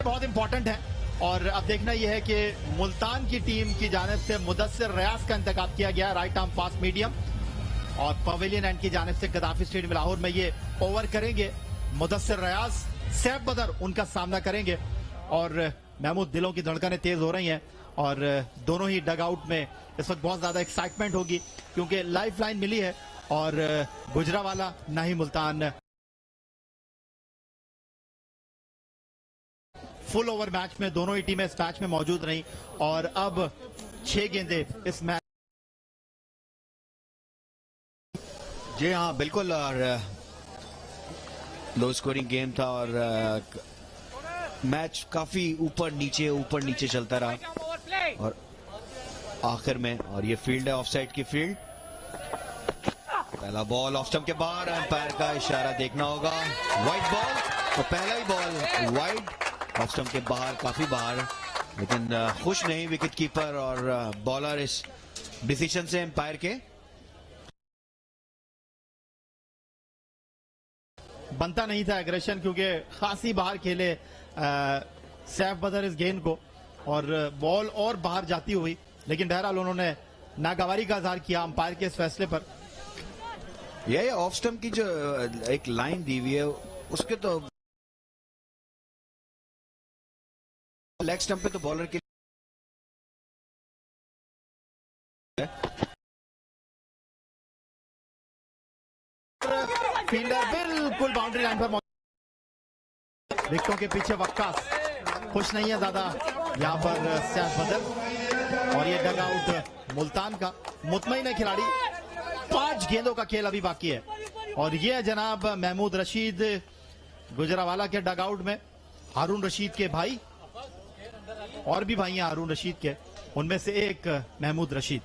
बहुत इंपॉर्टेंट है। और अब देखना यह है कि मुल्तान की टीम की जानिब से मुदस्सिर रियाज का इंतखाब किया गया, राइट आर्म फास्ट मीडियम, और पवेलियन एंड की जानिब से गद्दाफी स्टेडियम लाहौर में ये ओवर करेंगे। मुदस्सिर रियाज, सैफ बदर उनका सामना करेंगे। और महमूद, दिलों की धड़कनें तेज हो रही हैं और दोनों ही डग आउट में इस वक्त बहुत ज्यादा एक्साइटमेंट होगी क्योंकि लाइफ लाइन मिली है और गुजरावाला ना ही मुल्तान फुल ओवर मैच में दोनों ही टीमें इस मैच में मौजूद रही और अब 6 गेंदे इस मैच। जी हाँ बिल्कुल, और लो स्कोरिंग गेम था और मैच काफी ऊपर नीचे चलता रहा और आखिर में, और ये फील्ड है ऑफसाइड की फील्ड। पहला बॉल ऑफ स्टंप के बाहर, अंपायर का इशारा देखना होगा, वाइड बॉल। तो पहला ही बॉल वाइड, ऑफ स्टंप के बाहर, काफी बाहर, लेकिन खुश नहीं विकेट कीपर और बॉलर इस डिसीजन से अंपायर के। बनता नहीं था एग्रेशन क्योंकि खासी बाहर खेले सैफ बदर इस गेंद को और बॉल और बाहर जाती हुई, लेकिन बहरहाल उन्होंने नागवारी का इजहार किया अंपायर के इस फैसले पर। ये ऑफ स्टंप की जो एक लाइन दी हुई है उसके तो लेग स्टंप पे तो बॉलर के फील्डर बिल्कुल बाउंड्री लाइन पर मौजूद, विकेटों के पीछे वक्कास खुश नहीं है ज्यादा यहां पर सैफ बदर। और ये डग आउट मुल्तान का, मुतमईन है खिलाड़ी। 5 गेंदों का खेल अभी बाकी है और ये है जनाब महमूद रशीद गुजरावाला के डग आउट में। हारून रशीद के भाई, और भी भाई हैं हारून रशीद के, उनमें से एक महमूद रशीद।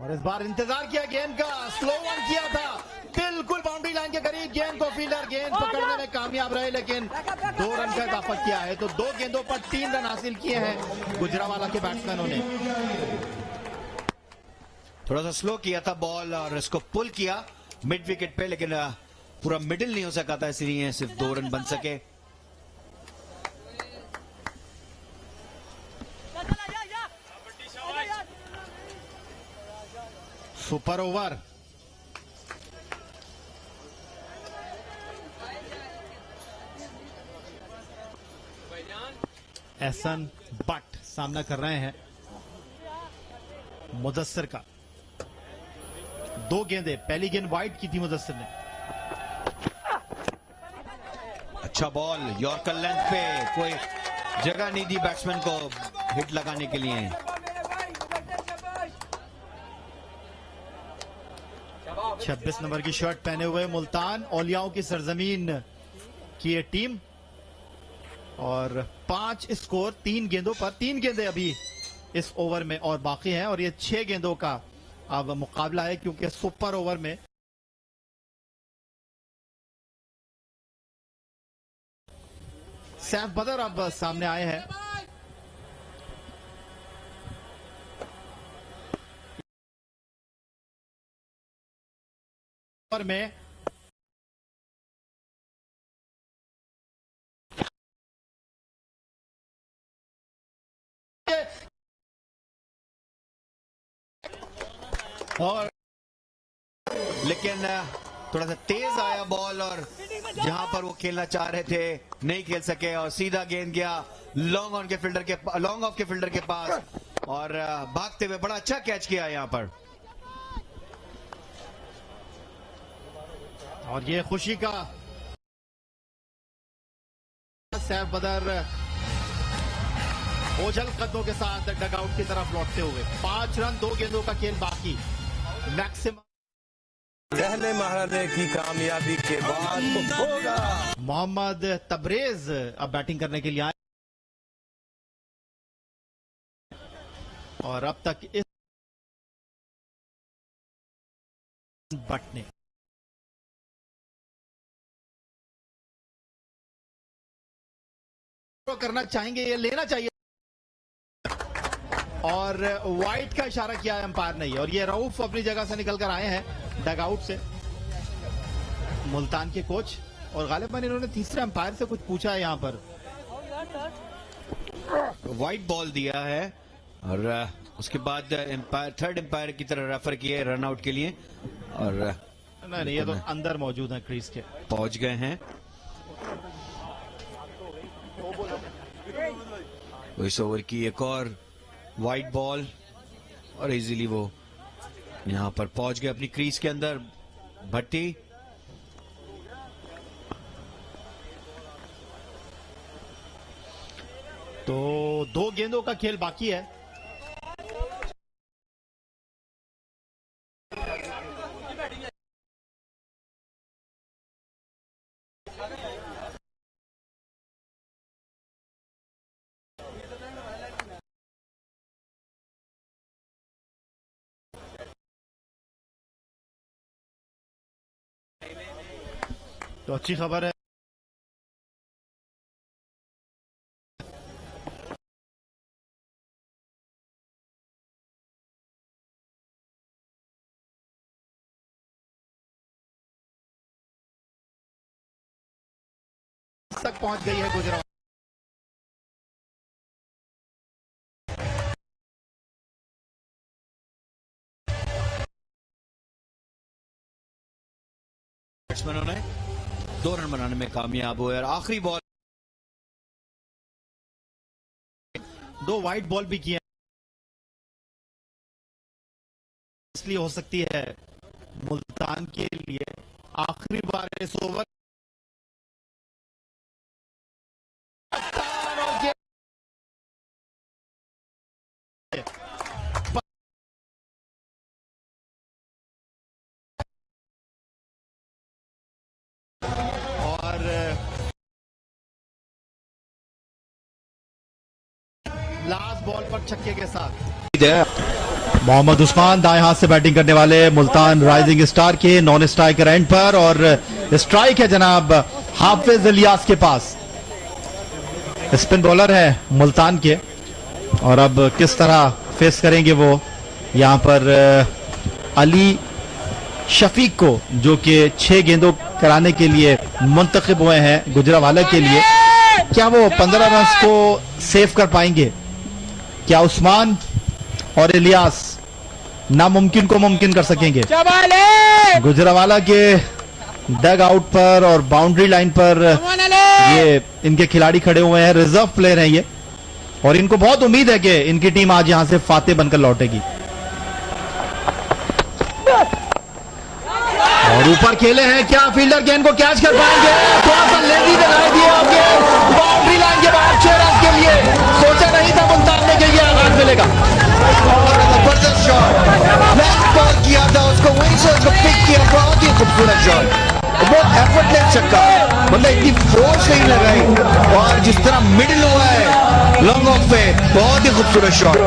और इस बार इंतजार किया गेंद का, स्लो वन किया था, बिल्कुल बाउंड्री लाइन के करीब गेंद को फील्डर गेंद पकड़ने में कामयाब रहे, लेकिन 2 रन का इजाफा किया है। तो 2 गेंदों पर 3 रन हासिल किए हैं गुजरावाला के बैट्समैनों ने। थोड़ा सा स्लो किया था बॉल और इसको पुल किया मिड विकेट पे, लेकिन पूरा मिडिल नहीं हो सका था, इसलिए सिर्फ 2 रन बन सके। सुपर ओवर, एहसन बट सामना कर रहे हैं मुदस्सिर का। 2 गेंदें, पहली गेंद वाइड की थी मुदस्सिर ने। अच्छा बॉल, यॉर्कर लेंथ पे, कोई जगह नहीं दी बैट्समैन को हिट लगाने के लिए। 26 नंबर की शर्ट पहने हुए मुल्तान औलियाओं की सरजमीन की ये टीम और 5 स्कोर 3 गेंदों पर। 3 गेंदें अभी इस ओवर में और बाकी हैं और ये 6 गेंदों का अब मुकाबला है क्योंकि सुपर ओवर में सैफ बदर अब सामने आए हैं। में और लेकिन थोड़ा सा तेज आया बॉल और जहां पर वो खेलना चाह रहे थे नहीं खेल सके और सीधा गेंद गया लॉन्ग ऑफ के फील्डर के पास और भागते हुए बड़ा अच्छा कैच किया यहां पर। और ये खुशी का सैफ बदर ओझल कदमों के साथ डगआउट की तरफ लौटते हुए। 5 रन 2 गेंदों का खेल बाकी, मैक्सिमम। पहले महाराजे की कामयाबी के बाद होगा। मोहम्मद तबरेज अब बैटिंग करने के लिए आए और अब तक इस बट ने करना चाहेंगे, ये लेना चाहिए और वाइट का इशारा किया अंपायर ने, और ये रऊफ अपनी जगह से निकलकर आए हैं डगआउट से, मुल्तान के कोच, और गालिबन इन्होंने तीसरे अंपायर से कुछ पूछा है यहाँ पर। व्हाइट बॉल दिया है और उसके बाद थर्ड एम्पायर की तरह रेफर किया रन आउट के लिए, और नहीं ये तो अंदर मौजूद है क्रीज के, पहुंच गए हैं। इस ओवर की एक और व्हाइट बॉल और इजीली वो यहां पर पहुंच गए अपनी क्रीज के अंदर भट्टी। तो 2 गेंदों का खेल बाकी है। तो अच्छी खबर है, तक पहुंच गई है गुजरात। बैट्समैनों ने 2 रन बनाने में कामयाब हुए और आखिरी बॉल 2 वाइट बॉल भी किए, इसलिए हो सकती है मुल्तान के लिए आखिरी बार इस ओवर और लास्ट बॉल पर छक्के के साथ मोहम्मद उस्मान दाएं हाथ से बैटिंग करने वाले मुल्तान राइजिंग स्टार के नॉन स्ट्राइकर एंड पर, और स्ट्राइक है जनाब हाफिज इलियास के पास। स्पिन बॉलर है मुल्तान के, और अब किस तरह फेस करेंगे वो यहां पर अली शफीक को, जो कि 6 गेंदों कराने के लिए मुंतखब हुए हैं गुजरावाला के लिए। क्या वो 15 रन को सेव कर पाएंगे? क्या उस्मान और इलियास नामुमकिन को मुमकिन कर सकेंगे? गुजरावाला के डग आउट पर और बाउंड्री लाइन पर ये इनके खिलाड़ी खड़े हुए हैं, रिजर्व प्लेयर हैं ये, और इनको बहुत उम्मीद है कि इनकी टीम आज यहां से फातेह बनकर लौटेगी। और ऊपर खेले हैं, क्या फील्डर गेंद को कैच कर पाएंगे? थोड़ा सा लेजी दिखाई दिए और बाउंड्री लाइन के बाहर 6 रन के लिए, सोचा नहीं था मुल्तान में कि ये आगाज मिलेगा। और जबरदस्त शॉट लेफ्ट बॉल किया था, उसको वहीं से उसको पिक किया, बहुत ही खूबसूरत शॉट, बहुत एफर्टलेस छक्का, मतलब इतनी फोर्स नहीं लगाई, और जिस तरह मिडिल हुआ है लॉन्ग ऑफ पे, बहुत ही खूबसूरत शॉट।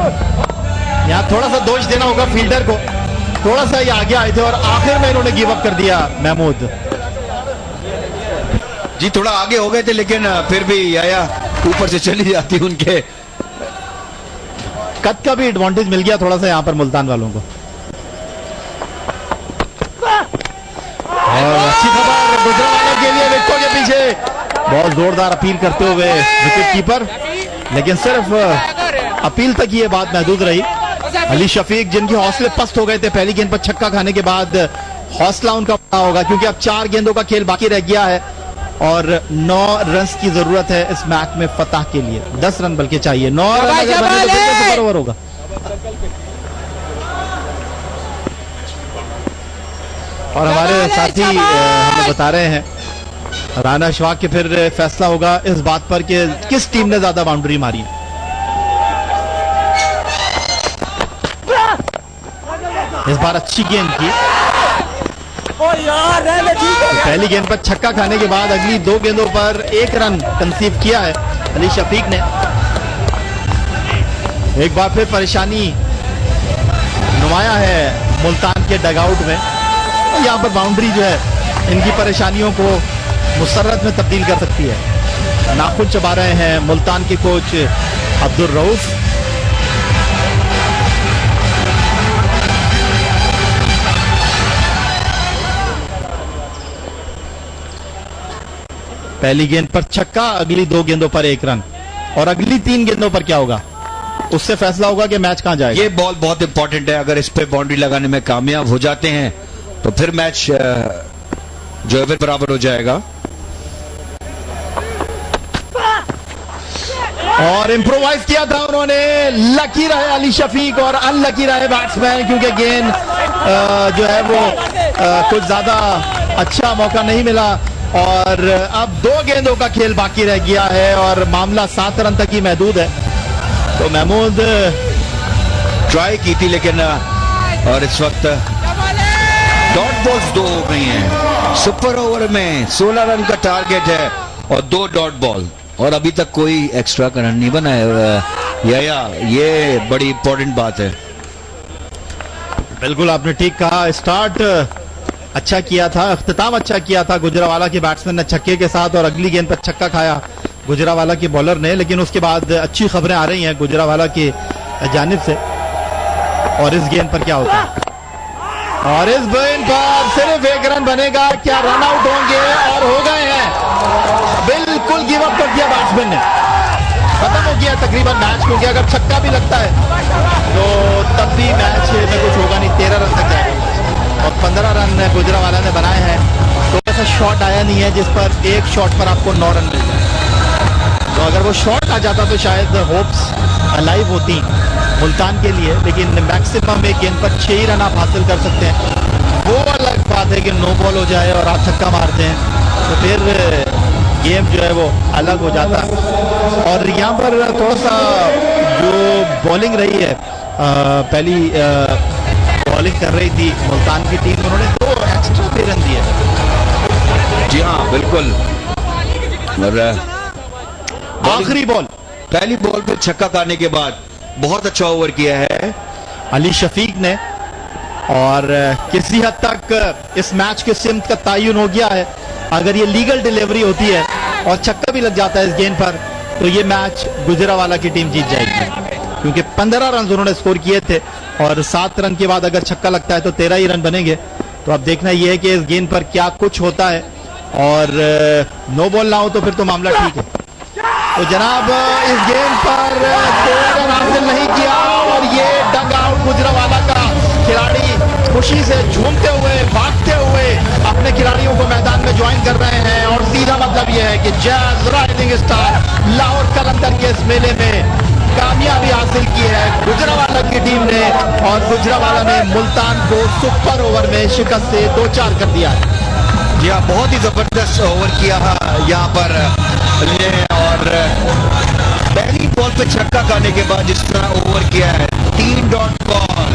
यहाँ थोड़ा सा दोष देना होगा फील्डर को, थोड़ा सा ये आगे आए थे और आखिर में इन्होंने गिव अप कर दिया महमूद जी। थोड़ा आगे हो गए थे, लेकिन फिर भी आया ऊपर से चली जाती उनके, कद का भी एडवांटेज मिल गया थोड़ा सा यहाँ पर मुल्तान वालों को। और अच्छी खबर गुजरावाला के लिए, विकेटों के पीछे बहुत जोरदार अपील करते हुए विकेट कीपर, लेकिन सिर्फ अपील तक ये बात महदूद रही। अली शफीक, जिनके हौसले पस्त हो गए थे पहली गेंद पर छक्का खाने के बाद, हौसला उनका बड़ा होगा, क्योंकि अब 4 गेंदों का खेल बाकी रह गया है और 9 रन की जरूरत है इस मैच में फतह के लिए। 10 रन बल्कि चाहिए, 9 रन अगर बने तो बिल्कुल सुपर ओवर होगा। और हमारे साथी हमें बता रहे हैं, राना अशफाक के फिर फैसला होगा इस बात पर कि किस टीम ने ज्यादा बाउंड्री मारी है। इस बार अच्छी गेंद की, तो पहली गेंद पर छक्का खाने के बाद अगली 2 गेंदों पर 1 रन कंसीव किया है अली शफीक ने। एक बार फिर परेशानी नुमाया है मुल्तान के डगआउट में, यहाँ पर बाउंड्री जो है इनकी परेशानियों को मुसर्रत में तब्दील कर सकती है। नाखून चबा रहे हैं मुल्तान के कोच अब्दुल रऊफ। पहली गेंद पर छक्का, अगली 2 गेंदों पर 1 रन, और अगली 3 गेंदों पर क्या होगा उससे फैसला होगा कि मैच कहां जाएगा। ये बॉल बहुत इंपॉर्टेंट है, अगर इस पे बाउंड्री लगाने में कामयाब हो जाते हैं तो फिर मैच जो है फिर बराबर हो जाएगा। और इम्प्रोवाइज किया था उन्होंने, लकी रहे अली शफीक और अनलकी रहे बैट्समैन, क्योंकि गेंद जो है वो कुछ ज्यादा अच्छा मौका नहीं मिला। और अब 2 गेंदों का खेल बाकी रह गया है और मामला 7 रन तक ही महदूद है। तो महमूद ट्राई की थी लेकिन और इस वक्त डॉट बॉल्स 2 हो गई हैं। सुपर ओवर में 16 रन का टारगेट है और 2 डॉट बॉल, और अभी तक कोई एक्स्ट्रा रन नहीं बना है। या ये बड़ी इंपॉर्टेंट बात है। बिल्कुल आपने ठीक कहा, स्टार्ट अच्छा किया था, अख्तिताम अच्छा किया था गुजरावाला के बैट्समैन ने छक्के के साथ, और अगली गेंद पर छक्का खाया गुजरावाला के बॉलर ने। लेकिन उसके बाद अच्छी खबरें आ रही हैं गुजरावाला की जानिब से। और इस गेंद पर क्या होता है, और इस गेंद पर सिर्फ 1 रन बनेगा, क्या रन आउट होंगे, और हो गए हैं। बिल्कुल गिव अप कर दिया बैट्समैन ने, खत्म हो गया तकरीबन मैच, क्योंकि अगर छक्का भी लगता है तो तब भी मैच में कुछ होगा नहीं, 13 रन तक जाएगा। और 15 रन गुजरावाला ने बनाए हैं। तो ऐसा शॉट आया नहीं है जिस पर एक शॉट पर आपको 9 रन मिल जाए। तो अगर वो शॉट आ जाता तो शायद होप्स अलाइव होती मुल्तान के लिए, लेकिन मैक्सिमम एक गेंद पर 6 ही रन आप हासिल कर सकते हैं। वो अलग बात है कि नो बॉल हो जाए और आप छक्का मारते हैं तो फिर गेम जो है वो अलग हो जाता है। और यहाँ पर थोड़ा सा जो बॉलिंग रही है, पहली बॉलिंग कर रही थी मुल्तान की टीम, उन्होंने 2 एक्स्ट्रा पे रन दिए। जी हाँ बिल्कुल, और आखिरी बॉल, पहली बॉल पे छक्का खाने के बाद बहुत अच्छा ओवर किया है अली शफीक ने, और किसी हद तक इस मैच के सिमत का तयन हो गया है। अगर ये लीगल डिलीवरी होती है और छक्का भी लग जाता है इस गेंद पर तो ये मैच गुजरावाला की टीम जीत जाएगी, क्योंकि 15 रन उन्होंने स्कोर किए थे और 7 रन के बाद अगर छक्का लगता है तो 13 ही रन बनेंगे। तो अब देखना यह है कि इस गेंद पर क्या कुछ होता है, और नो बॉल ना हो तो फिर तो मामला ठीक है। तो जनाब इस गेंद पर 2 रन हासिल नहीं किया, और ये डग आउट गुजरावाला का खिलाड़ी खुशी से झूमते हुए भागते हुए अपने खिलाड़ियों को मैदान में ज्वाइन कर रहे हैं। और सीधा मतलब यह है कि जैज राइजिंग स्टार लाहौर कलंदर के इस मेले में कामयाबी हासिल की है गुजरावाला की टीम ने, और गुजरावाला ने मुल्तान को सुपर ओवर में शिकस्त से 2-4 कर दिया है। जी हाँ, बहुत ही जबरदस्त ओवर किया यहाँ पर, और पहली बॉल पे छक्का खाने के बाद जिस तरह ओवर किया है, 3 डॉट बॉल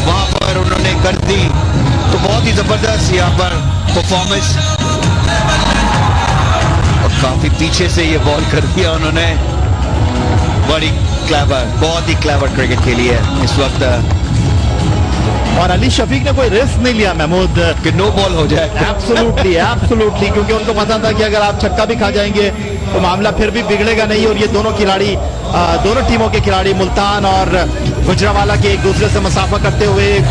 वहां पर उन्होंने कर दी, तो बहुत ही जबरदस्त यहाँ पर परफॉर्मेंस। और काफी पीछे से ये बॉल कर दिया उन्होंने, बड़ी क्लेवर, बहुत ही क्लेवर क्रिकेट खेली है इस वक्त। और अली शफीक ने कोई रिस्क नहीं लिया महमूद कि नो बॉल हो जाए। एब्सोल्युटली एब्सोल्युटली, क्योंकि उनको पता था कि अगर आप छक्का भी खा जाएंगे तो मामला फिर भी बिगड़ेगा नहीं। और ये दोनों खिलाड़ी, दोनों टीमों के खिलाड़ी मुल्तान और गुजरावाला के एक दूसरे से मुसाफा करते हुए